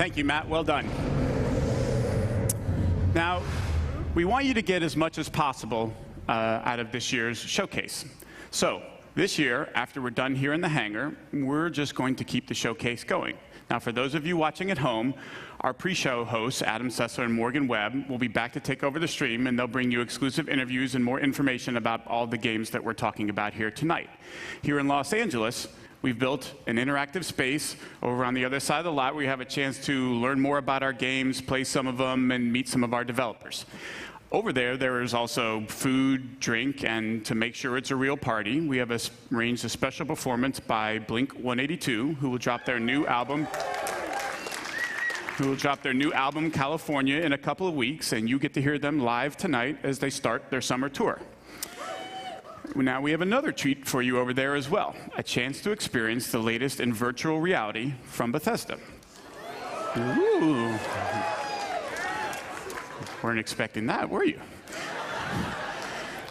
Thank you, Matt. Well done. Now, we want you to get as much as possible out of this year's showcase. So, this year, after we're done here in the hangar, we're just going to keep the showcase going. Now, for those of you watching at home, our pre-show hosts, Adam Sessler and Morgan Webb, will be back to take over the stream, and they'll bring you exclusive interviews and more information about all the games that we're talking about here tonight. Here in Los Angeles, we've built an interactive space over on the other side of the lot where you have a chance to learn more about our games, play some of them, and meet some of our developers. Over there is also food, drink, and to make sure it's a real party, we have arranged a special performance by Blink-182, who will drop their new album, California, in a couple of weeks, and you get to hear them live tonight as they start their summer tour. Now we have another treat for you over there as well, a chance to experience the latest in virtual reality from Bethesda. Ooh. Weren't expecting that, were you?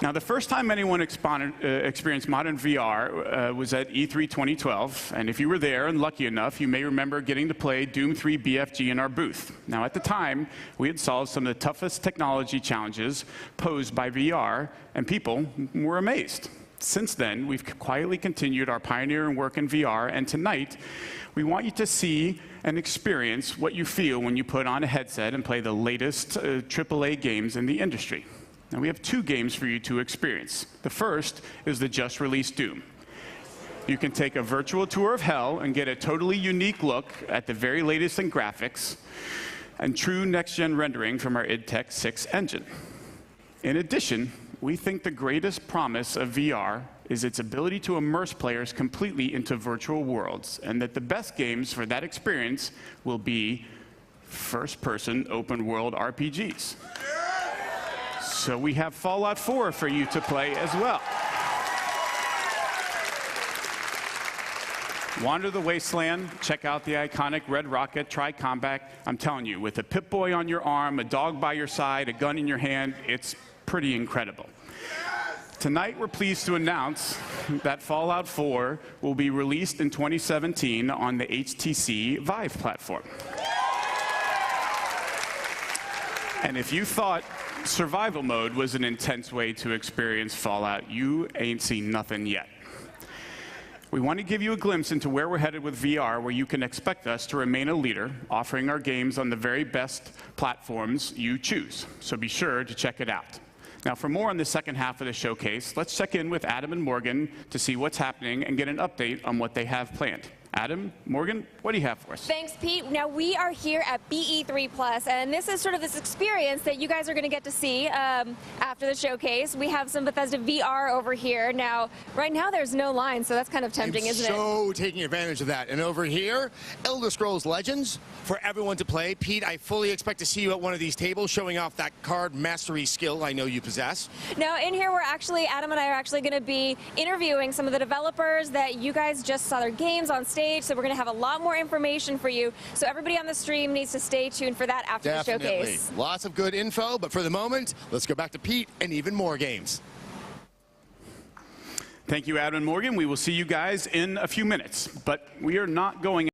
Now, the first time anyone experienced modern VR was at E3 2012, and if you were there and lucky enough, you may remember getting to play Doom 3 BFG in our booth. Now, at the time, we had solved some of the toughest technology challenges posed by VR, and people were amazed. Since then, we've quietly continued our pioneering work in VR, and tonight, we want you to see and experience what you feel when you put on a headset and play the latest AAA games in the industry. Now, we have two games for you to experience. The first is the just-released Doom. You can take a virtual tour of hell and get a totally unique look at the very latest in graphics and true next-gen rendering from our id Tech 6 engine. In addition, we think the greatest promise of VR is its ability to immerse players completely into virtual worlds, and that the best games for that experience will be first-person open-world RPGs. So we have Fallout 4 for you to play as well. Wander the Wasteland, check out the iconic Red Rocket, try combat. I'm telling you, with a Pip-Boy on your arm, a dog by your side, a gun in your hand, it's pretty incredible. Tonight, we're pleased to announce that Fallout 4 will be released in 2017 on the HTC Vive platform. And if you thought survival mode was an intense way to experience Fallout, you ain't seen nothing yet. We want to give you a glimpse into where we're headed with VR, where you can expect us to remain a leader, offering our games on the very best platforms you choose. So be sure to check it out. Now, for more on the second half of the showcase, let's check in with Adam and Morgan to see what's happening and get an update on what they have planned. Adam, Morgan, what do you have for us? Thanks, Pete. Now, we are here at BE3+, and this is sort of this experience that you guys are going to get to see after the showcase. We have some Bethesda VR over here. Now, right now, there's no line, so that's kind of tempting, isn't it? So taking advantage of that. And over here, Elder Scrolls Legends for everyone to play. Pete, I fully expect to see you at one of these tables showing off that card mastery skill I know you possess. Now, in here, Adam and I are actually going to be interviewing some of the developers that you guys just saw their games on stage. So we're going to have a lot more information for you. So everybody on the stream needs to stay tuned for that after the showcase. Lots of good info, but for the moment, let's go back to Pete and even more games. Thank you, Adam and Morgan. We will see you guys in a few minutes, but we are not going